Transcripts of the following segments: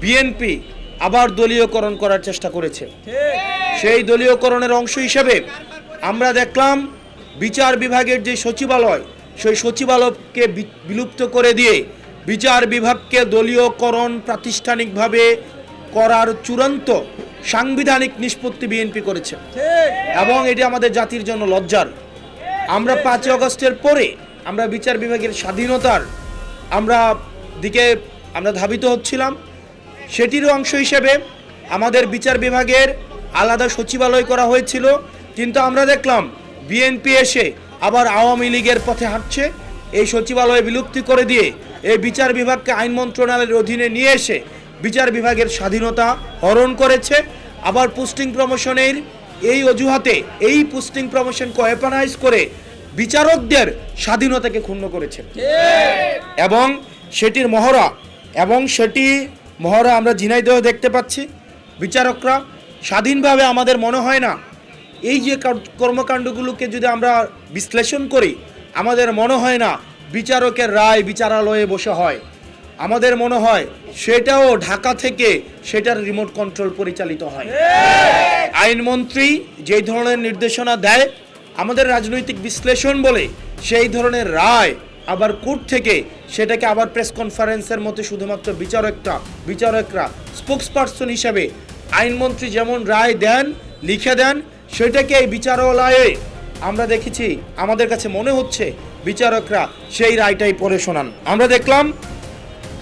BNP আবার দলীয়করণ করার চেষ্টা করেছে। সেই দলীয়করণের অংশ হিসেবে আমরা দেখলাম বিচার বিভাগের যে সচিবালয়, সেই সচিবালয়কে বিলুপ্ত করে দিয়ে বিচার বিভাগকে দলীয়করণ প্রাতিষ্ঠানিকভাবে করার চূড়ান্ত সাংবিধানিক নিষ্পত্তি বিএনপি করেছে এবং এটি আমাদের জাতির জন্য লজ্জার। আমরা 5 আগস্টের পরে আমরা বিচার বিভাগের স্বাধীনতার দিকে আমরা ধাবিত হচ্ছিলাম। সেটির অংশ হিসেবে আমাদের বিচার বিভাগের আলাদা সচিবালয় করা হয়েছিল, কিন্তু আমরা দেখলাম বিএনপি এসে আবার আওয়ামী লীগের পথে হাঁটছে। এই সচিবালয় বিলুপ্তি করে দিয়ে এই বিচার বিভাগকে আইন মন্ত্রণালয়ের অধীনে নিয়ে এসে বিচার বিভাগের স্বাধীনতা হরণ করেছে। আবার পোস্টিং প্রমোশনের এই অজুহাতে এই পোস্টিং প্রমোশনকে ওয়েপনাইজ করে বিচারকদের স্বাধীনতাকে ক্ষুণ্ণ করেছে এবং সেটির মহড়া আমরা ঝিনাইদহ দেখতে পাচ্ছি। বিচারকরা স্বাধীনভাবে, আমাদের মনে হয় না এই যে কর্মকাণ্ডগুলোকে যদি আমরা বিশ্লেষণ করি, আমাদের মনে হয় না বিচারকের রায় বিচারালয়ে বসে হয়। আমাদের মনে হয় সেটাও ঢাকা থেকে সেটার রিমোট কন্ট্রোল পরিচালিত হয়। আইনমন্ত্রী যেই ধরনের নির্দেশনা দেয়, আমাদের রাজনৈতিক বিশ্লেষণ বলে সেই ধরনের রায় আবার কোর্ট থেকে সেটাকে আবার প্রেস কনফারেন্সের মতো শুধুমাত্র বিচারকরা স্পোক্সপারসন হিসেবে আইনমন্ত্রী যেমন রায় দেন, লিখে দেন, সেটাকে এই বিচারালয়ে আমরা দেখেছি। আমাদের কাছে মনে হচ্ছে বিচারকরা সেই রায়টাই পড়ে শোনান। আমরা দেখলাম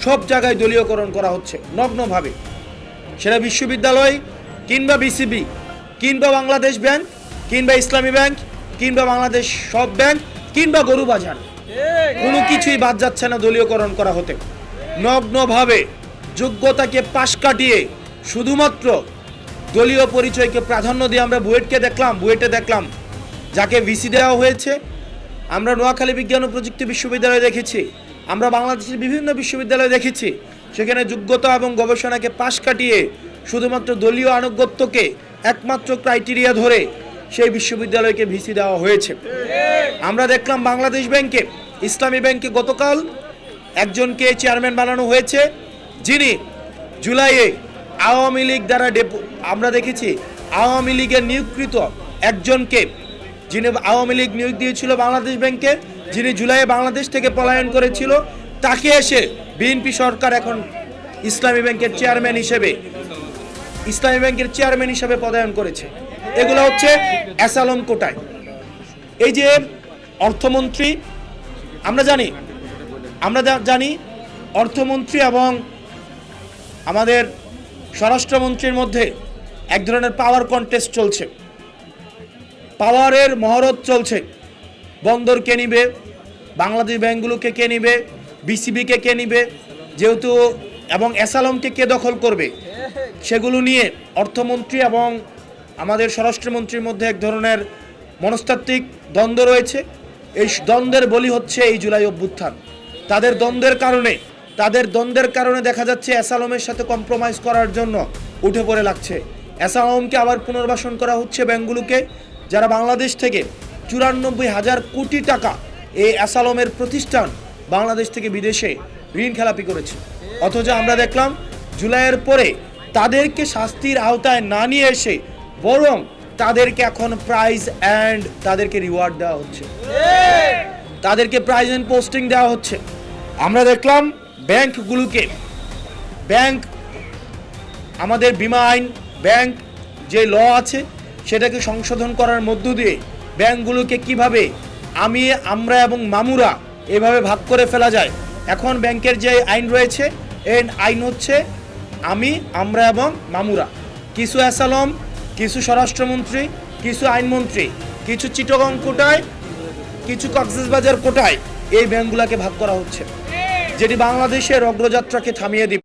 সব জায়গায় দলীয়করণ করা হচ্ছে নগ্নভাবে, সেটা বিশ্ববিদ্যালয় কিংবা বিসিবি কিংবা বাংলাদেশ ব্যাংক কিংবা ইসলামী ব্যাংক কিংবা বাংলাদেশ সব ব্যাংক কিংবা গরু বাজার, কোনো কিছুই বাদ যাচ্ছে না দলীয়করণ করা হতে। নগ্নভাবে যোগ্যতাকে পাশ কাটিয়ে শুধুমাত্র দলীয় পরিচয়কে প্রাধান্য দিয়ে আমরা বুয়েটে দেখলাম যাকে ভিসি দেওয়া হয়েছে। আমরা নোয়াখালী বিজ্ঞান ও প্রযুক্তি বিশ্ববিদ্যালয় দেখেছি, আমরা বাংলাদেশের বিভিন্ন বিশ্ববিদ্যালয় দেখেছি, সেখানে যোগ্যতা এবং গবেষণাকে পাশ কাটিয়ে শুধুমাত্র দলীয় আনুগত্যকে একমাত্র ক্রাইটেরিয়া ধরে সেই বিশ্ববিদ্যালয়কে ভিসি দেওয়া হয়েছে। আমরা দেখলাম বাংলাদেশ ব্যাংকে, ইসলামী ব্যাংকে গতকাল একজনকে চেয়ারম্যান বানানো হয়েছে, যিনি জুলাইয়ে আওয়ামী লীগ দ্বারা আমরা দেখেছি আওয়ামী লীগের নিয়োগকৃত একজনকে, যিনি আওয়ামী লীগ নিয়োগ দিয়েছিল বাংলাদেশ ব্যাংকে, যিনি জুলাইয়ে বাংলাদেশ থেকে পলায়ন করেছিল, তাকে এসে বিএনপি সরকার এখন ইসলামী ব্যাংকের চেয়ারম্যান হিসেবে পদায়ন করেছে। এগুলো হচ্ছে অ্যাসালম কোটায়। এই যে অর্থমন্ত্রী, আমরা জানি অর্থমন্ত্রী এবং আমাদের স্বরাষ্ট্রমন্ত্রীর মধ্যে এক ধরনের পাওয়ার কন্টেস্ট চলছে, পাওয়ারের মহরত চলছে। বন্দর কে নিবে, বাংলাদেশ ব্যাংকগুলোকে কে নিবে, বিসিবিকে কে নিবে, যেহেতু এবং অ্যাসালমকে কে দখল করবে, সেগুলো নিয়ে অর্থমন্ত্রী এবং আমাদের স্বরাষ্ট্রমন্ত্রীর মধ্যে এক ধরনের মনস্তাত্ত্বিক দ্বন্দ্ব রয়েছে। এই দ্বন্দ্বের বলি হচ্ছে এই জুলাই অভ্যুত্থান। তাদের দ্বন্দ্বের কারণে দেখা যাচ্ছে অ্যাসালমের সাথে কম্প্রোমাইজ করার জন্য উঠে পড়ে লাগছে। অ্যাসালমকে আবার পুনর্বাসন করা হচ্ছে ব্যাংকগুলোকে, যারা বাংলাদেশ থেকে 94,000 কোটি টাকা এই অ্যাসালমের প্রতিষ্ঠান বাংলাদেশ থেকে বিদেশে ঋণ খেলাপি করেছে। অথচ আমরা দেখলাম জুলাইয়ের পরে তাদেরকে শাস্তির আওতায় না নিয়ে এসে বরং তাদেরকে এখন প্রাইজ অ্যান্ড তাদেরকে রিওয়ার্ড দেওয়া হচ্ছে, তাদেরকে প্রাইজ অ্যান্ড পোস্টিং দেওয়া হচ্ছে। আমরা দেখলাম আমাদের বীমা আইন, ব্যাংক যে ল আছে সেটাকে সংশোধন করার মধ্য দিয়ে ব্যাংকগুলোকে কিভাবে আমরা এবং মামুরা এভাবে ভাগ করে ফেলা যায়। এখন ব্যাংকের যে আইন রয়েছে, এই আইন হচ্ছে আমরা এবং মামুরা। কিছু অ্যাসালম, কিছু স্বরাষ্ট্রমন্ত্রী, কিছু আইনমন্ত্রী, কিছু চিটাগং কোটায়, কিছু কক্সবাজার কোটায় এই ব্যাংকগুলোকে ভাগ করা হচ্ছে, যেটি বাংলাদেশের অগ্রযাত্রাকে থামিয়ে দিবে।